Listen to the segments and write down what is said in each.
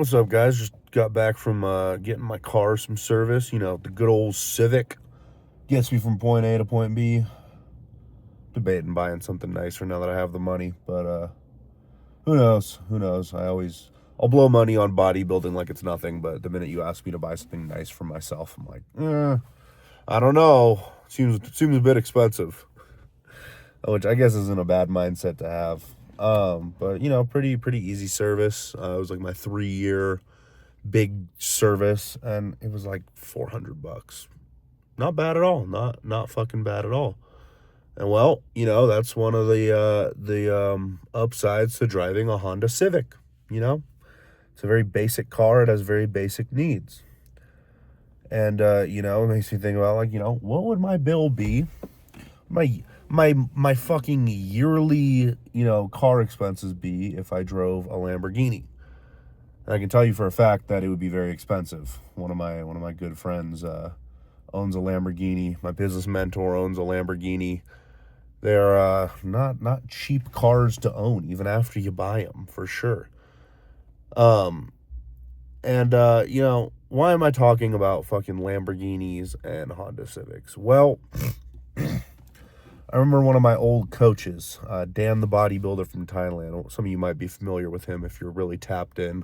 What's up, guys? Just got back from getting my car some service. You know, the good old Civic gets me from point A to point B. Debating buying something nicer now that I have the money, but who knows? Who knows? I'll blow money on bodybuilding like it's nothing, but the minute you ask me to buy something nice for myself, I'm like, I don't know. Seems a bit expensive, which I guess isn't a bad mindset to have. But you know, pretty easy service. It was like my 3-year big service, and it was like $400. Not bad at all. Not fucking bad at all. And well, you know, that's one of the upsides to driving a Honda Civic. You know, it's a very basic car. It has very basic needs. And you know, it makes me think about, like, you know, what would my bill be? My fucking yearly, you know, car expenses be if I drove a Lamborghini. And I can tell you for a fact that it would be very expensive. One of my good friends owns a Lamborghini. My business mentor owns a Lamborghini. They're not cheap cars to own, even after you buy them, for sure. And you know, why am I talking about fucking Lamborghinis and Honda Civics? Well, I remember one of my old coaches, Dan the bodybuilder from Thailand. Some of you might be familiar with him if you're really tapped in.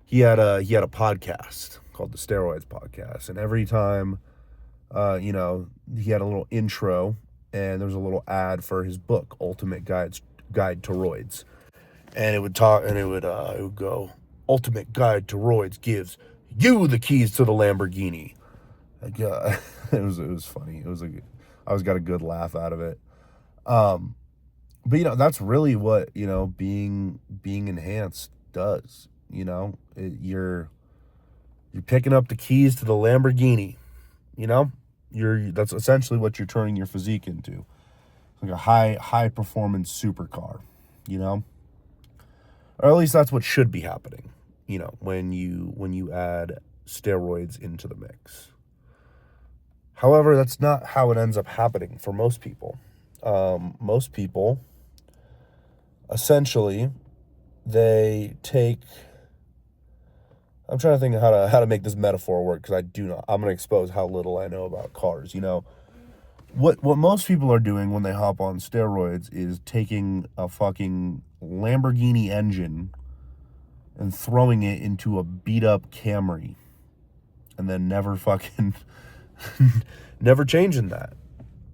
He had a podcast called the Steroids Podcast, and every time, you know, he had a little intro, and there was a little ad for his book, Ultimate Guide to Roids, and it would go, Ultimate Guide to Roids gives you the keys to the Lamborghini. Like, it was funny. I always got a good laugh out of it. But you know, that's really what, you know, being enhanced does. You know, you're picking up the keys to the Lamborghini. You know, that's essentially what you're turning your physique into. It's like a high performance supercar. You know, or at least that's what should be happening. You know, when you add steroids into the mix. However, that's not how it ends up happening for most people. Most people, essentially, they take. I'm trying to think of how to make this metaphor work, because I'm going to expose how little I know about cars. You know, what most people are doing when they hop on steroids is taking a fucking Lamborghini engine and throwing it into a beat up Camry, and then never changing that.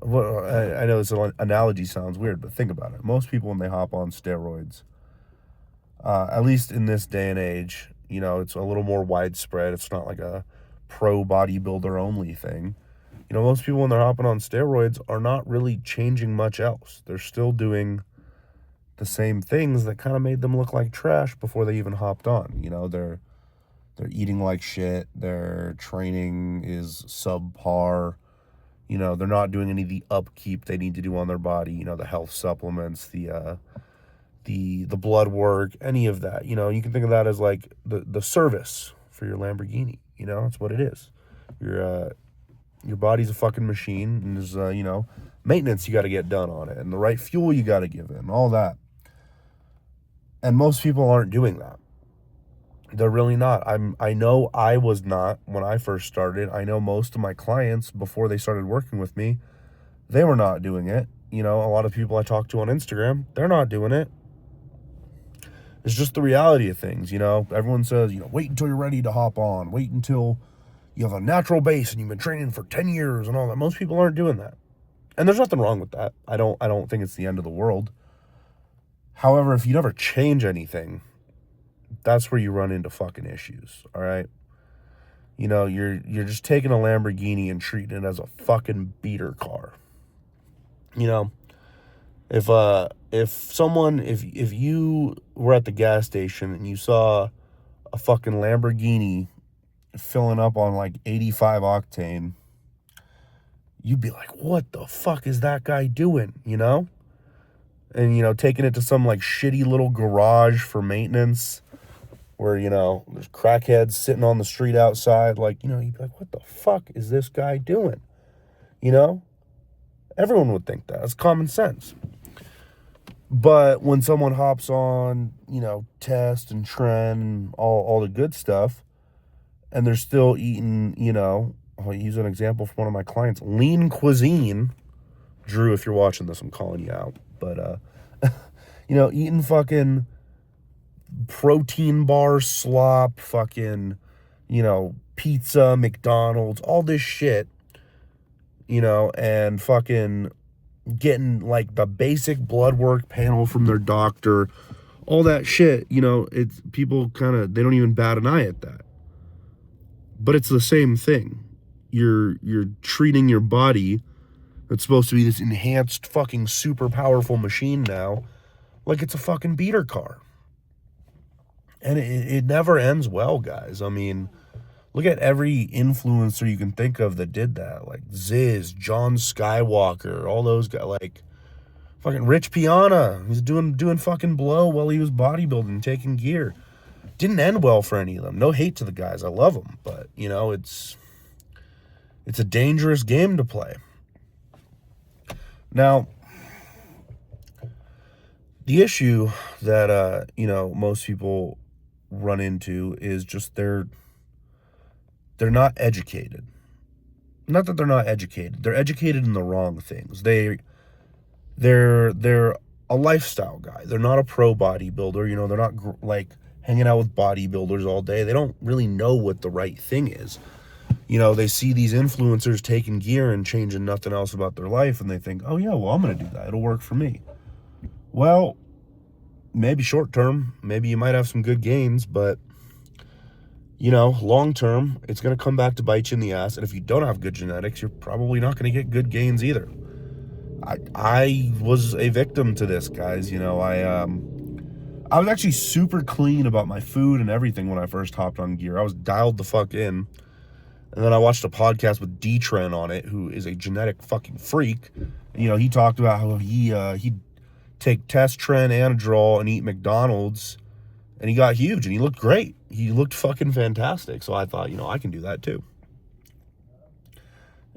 Well, I know this analogy sounds weird, but think about it. Most people, when they hop on steroids, at least in this day and age, you know, it's a little more widespread. It's not like a pro bodybuilder only thing. You know, most people, when they're hopping on steroids, are not really changing much else. They're still doing the same things that kind of made them look like trash before they even hopped on. You know, they're eating like shit. Their training is subpar. You know, they're not doing any of the upkeep they need to do on their body. You know, the health supplements, the blood work, any of that. You know, you can think of that as like the service for your Lamborghini. You know, that's what it is. Your body's a fucking machine, and there's you know, maintenance you got to get done on it, and the right fuel you got to give it, all that. And most people aren't doing that. They're really not. I know I was not when I first started. I know most of my clients, before they started working with me, they were not doing it. You know, a lot of people I talk to on Instagram, they're not doing it. It's just the reality of things, you know. Everyone says, you know, wait until you're ready to hop on. Wait until you have a natural base and you've been training for 10 years and all that. Most people aren't doing that. And there's nothing wrong with that. I don't think it's the end of the world. However, if you never change anything, that's where you run into fucking issues, all right? You know, you're just taking a Lamborghini and treating it as a fucking beater car. You know, if you were at the gas station and you saw a fucking Lamborghini filling up on like 85 octane, you'd be like, what the fuck is that guy doing, you know? And, you know, taking it to some like shitty little garage for maintenance where, you know, there's crackheads sitting on the street outside, like, you know, you'd be like, what the fuck is this guy doing? You know? Everyone would think that. It's common sense. But when someone hops on, Test and Trend and all the good stuff, and they're still eating, I'll use an example from one of my clients, lean cuisine. Drew, if you're watching this, I'm calling you out. But, eating fucking protein bar slop, fucking, pizza, McDonald's, all this shit, and fucking getting like the basic blood work panel from their doctor, all that shit, it's people they don't even bat an eye at that. But it's the same thing. You're treating your body that's supposed to be this enhanced fucking super powerful machine now like it's a fucking beater car. And it never ends well, guys. I mean, look at every influencer you can think of that did that. Like Ziz, John Skywalker, all those guys. Like fucking Rich Piana. He's doing fucking blow while he was bodybuilding, taking gear. Didn't end well for any of them. No hate to the guys. I love them. But, it's a dangerous game to play. Now, the issue that, most people run into is just they're not educated. Not that they're not educated. They're educated in the wrong things. They're a lifestyle guy. They're not a pro bodybuilder. They're not like hanging out with bodybuilders all day. They don't really know what the right thing is. They see these influencers taking gear and changing nothing else about their life, and they think, oh yeah, well, I'm going to do that. It'll work for me. Well, maybe short term, maybe you might have some good gains, but long term, it's going to come back to bite you in the ass. And if you don't have good genetics, you're probably not going to get good gains either. I was a victim to this, guys. I was actually super clean about my food and everything when I first hopped on gear. I was dialed the fuck in. And then I watched a podcast with D-Tren on it, who is a genetic fucking freak. He talked about how he'd take Test, Tren, Anadrol, and eat McDonald's, and he got huge, and he looked great. He looked fucking fantastic. So I thought, I can do that too.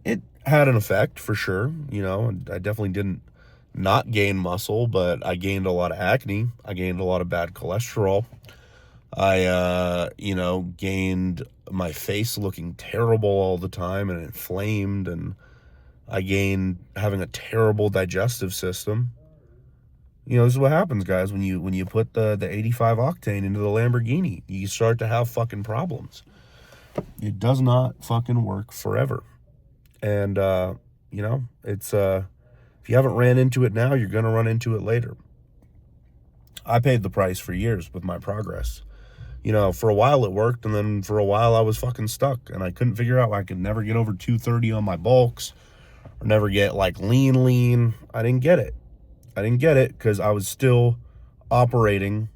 It had an effect for sure. I definitely didn't not gain muscle, but I gained a lot of acne. I gained a lot of bad cholesterol. I, gained my face looking terrible all the time and inflamed, and I gained having a terrible digestive system. This is what happens, guys, when you put the 85 octane into the Lamborghini. You start to have fucking problems. It does not fucking work forever. And, it's, if you haven't ran into it now, you're going to run into it later. I paid the price for years with my progress. For a while it worked, and then for a while I was fucking stuck, and I couldn't figure out why I could never get over 230 on my bulks, or never get like lean. I didn't get it because I was still operating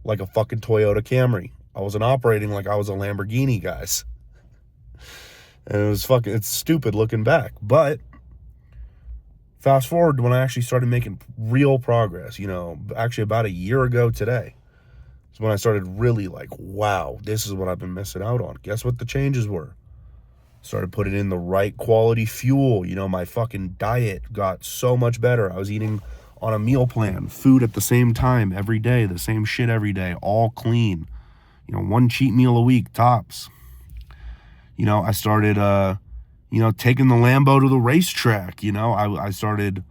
like a fucking Toyota Camry. I wasn't operating like I was a Lamborghini, guys. And it's stupid looking back. But fast forward to when I actually started making real progress, actually about a year ago today. Is when I started really like, wow, this is what I've been missing out on. Guess what the changes were? Started putting in the right quality fuel. My fucking diet got so much better. I was eating on a meal plan, food at the same time every day, the same shit every day, all clean. One cheat meal a week, tops. I started, taking the Lambo to the racetrack. I started...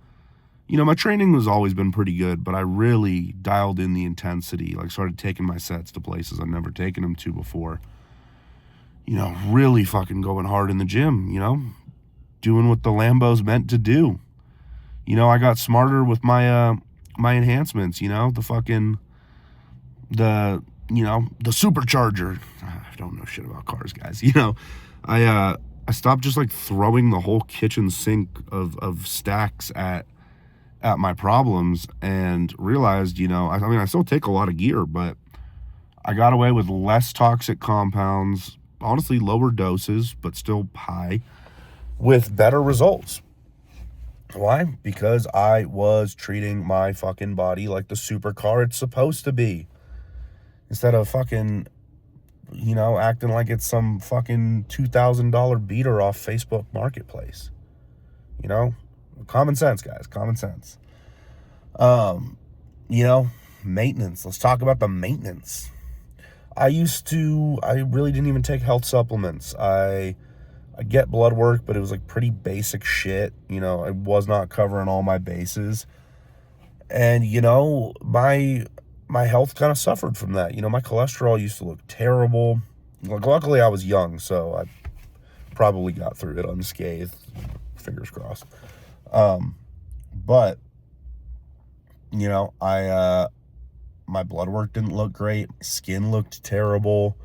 my training has always been pretty good, but I really dialed in the intensity, like started taking my sets to places I've never taken them to before. Really fucking going hard in the gym, doing what the Lambo's meant to do. I got smarter with my my enhancements, the supercharger. I don't know shit about cars, guys. I stopped just like throwing the whole kitchen sink of stacks at my problems, and realized, I still take a lot of gear, but I got away with less toxic compounds, honestly lower doses, but still high, with better results. Why? Because I was treating my fucking body like the supercar it's supposed to be. Instead of fucking, acting like it's some fucking $2,000 beater off Facebook Marketplace. Common sense, guys. Common sense. Maintenance. Let's talk about the maintenance. I really didn't even take health supplements. I get blood work, but it was like pretty basic shit. I was not covering all my bases. And, my health kind of suffered from that. My cholesterol used to look terrible. Luckily, I was young, so I probably got through it unscathed. Fingers crossed. But, my blood work didn't look great. My skin looked terrible.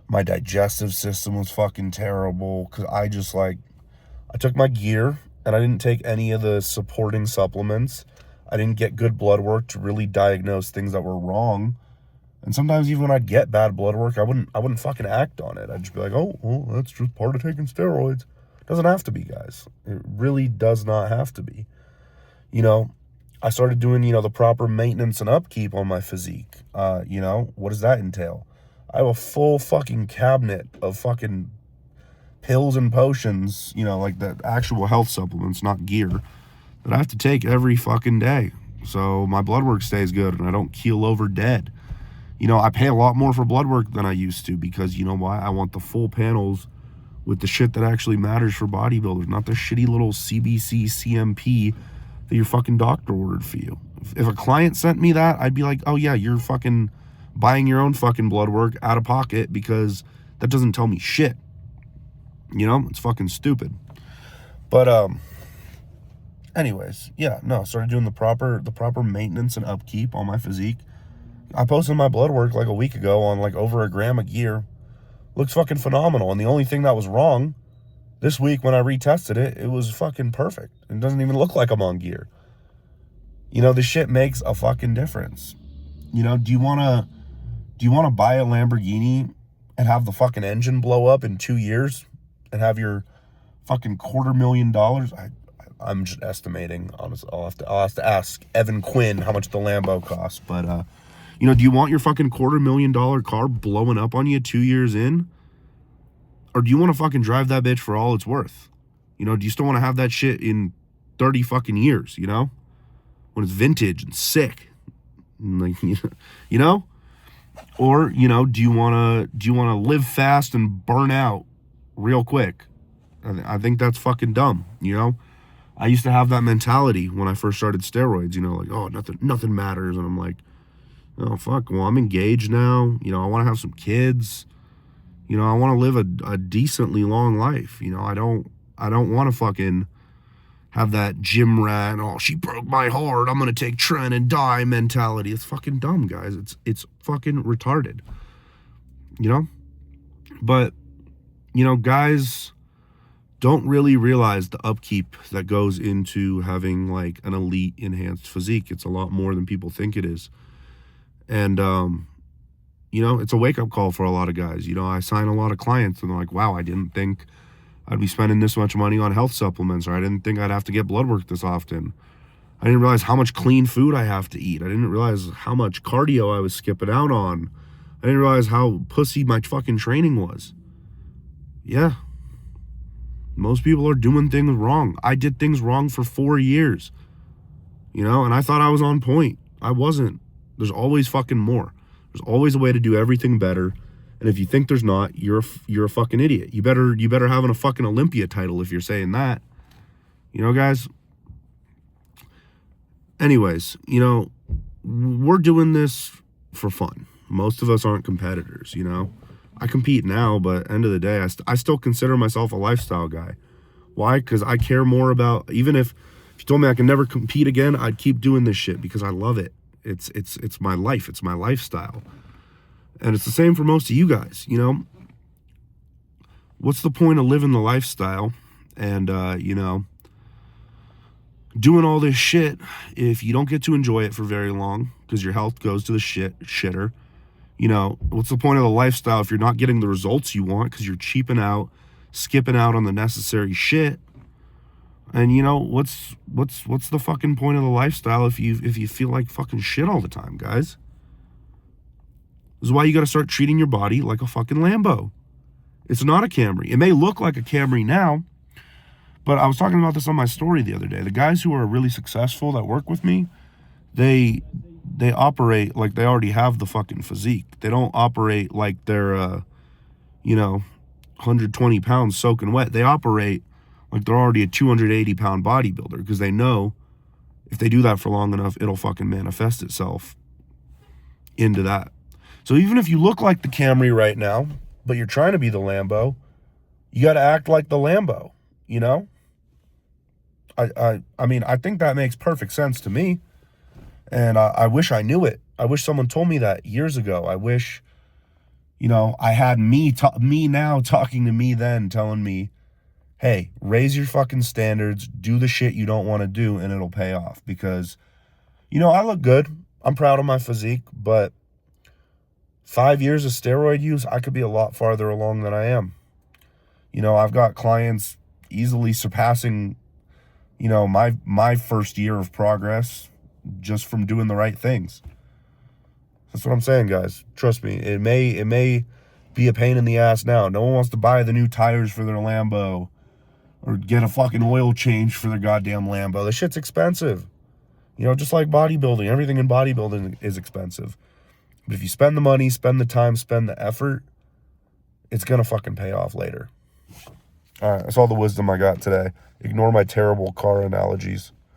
My digestive system was fucking terrible. Because I took my gear and I didn't take any of the supporting supplements. I didn't get good blood work to really diagnose things that were wrong. And sometimes even when I'd get bad blood work, I wouldn't fucking act on it. I'd just be like, oh, well, that's just part of taking steroids. It doesn't have to be, guys. It really does not have to be. I started doing, the proper maintenance and upkeep on my physique. What does that entail? I have a full fucking cabinet of fucking pills and potions, like the actual health supplements, not gear, that I have to take every fucking day. So my blood work stays good and I don't keel over dead. I pay a lot more for blood work than I used to because you know why? I want the full panels with the shit that actually matters for bodybuilders, not the shitty little CBC, CMP that your fucking doctor ordered for you. If a client sent me that, I'd be like, oh yeah, you're fucking buying your own fucking blood work out of pocket because that doesn't tell me shit. It's fucking stupid. But anyways, yeah, no, started doing the proper maintenance and upkeep on my physique. I posted my blood work like a week ago on like over a gram a gear. Looks fucking phenomenal. And the only thing that was wrong this week when I retested it, it was fucking perfect. It doesn't even look like I'm on gear. The shit makes a fucking difference. Do you want to buy a Lamborghini and have the fucking engine blow up in 2 years and have your fucking $250,000? I'm just estimating. Honestly, I'll have to ask Evan Quinn how much the Lambo costs. But do you want your fucking $250,000 car blowing up on you 2 years in? Or do you want to fucking drive that bitch for all it's worth? Do you still want to have that shit in 30 fucking years, when it's vintage and sick? Like, Or, do you want to live fast and burn out real quick? I think that's fucking dumb, I used to have that mentality when I first started steroids, like, oh, nothing matters. And I'm like, oh, fuck, well, I'm engaged now. I want to have some kids. I want to live a decently long life. I don't want to fucking have that gym rat, oh, she broke my heart, I'm going to take Tren and die mentality. It's fucking dumb, guys. It's fucking retarded. But, guys don't really realize the upkeep that goes into having like an elite enhanced physique. It's a lot more than people think it is. And, it's a wake-up call for a lot of guys. I sign a lot of clients and they're like, wow, I didn't think I'd be spending this much money on health supplements, or I didn't think I'd have to get blood work this often. I didn't realize how much clean food I have to eat. I didn't realize how much cardio I was skipping out on. I didn't realize how pussy my fucking training was. Yeah. Most people are doing things wrong. I did things wrong for 4 years, and I thought I was on point. I wasn't. There's always fucking more. There's always a way to do everything better. And if you think there's not, you're a fucking idiot. You better have a fucking Olympia title if you're saying that. Guys. Anyways, we're doing this for fun. Most of us aren't competitors, I compete now, but at the end of the day, I still consider myself a lifestyle guy. Why? Because I care more about, even if you told me I can never compete again, I'd keep doing this shit because I love it. It's my life. It's my lifestyle. And it's the same for most of you guys, What's the point of living the lifestyle and, doing all this shit if you don't get to enjoy it for very long because your health goes to the shitter? What's the point of the lifestyle if you're not getting the results you want because you're cheaping out, skipping out on the necessary shit? And what's the fucking point of the lifestyle if you feel like fucking shit all the time, guys? This is why you got to start treating your body like a fucking Lambo. It's not a Camry. It may look like a Camry now, but I was talking about this on my story the other day. The guys who are really successful that work with me, they they operate like they already have the fucking physique. They don't operate like they're, 120 pounds soaking wet. They operate like they're already a 280-pound bodybuilder because they know if they do that for long enough, it'll fucking manifest itself into that. So even if you look like the Camry right now, but you're trying to be the Lambo, you got to act like the Lambo, you know? I mean, I think that makes perfect sense to me. And I wish I knew it. I wish someone told me that years ago. I wish, I had me now talking to me then, telling me, hey, raise your fucking standards, do the shit you don't want to do, and it'll pay off. Because, I look good. I'm proud of my physique, but 5 years of steroid use, I could be a lot farther along than I am. I've got clients easily surpassing, my first year of progress just from doing the right things. That's what I'm saying, guys. Trust me, it may be a pain in the ass now. No one wants to buy the new tires for their Lambo or get a fucking oil change for their goddamn Lambo. This shit's expensive. Just like bodybuilding. Everything in bodybuilding is expensive. But if you spend the money, spend the time, spend the effort, it's going to fucking pay off later. All right, that's all the wisdom I got today. Ignore my terrible car analogies.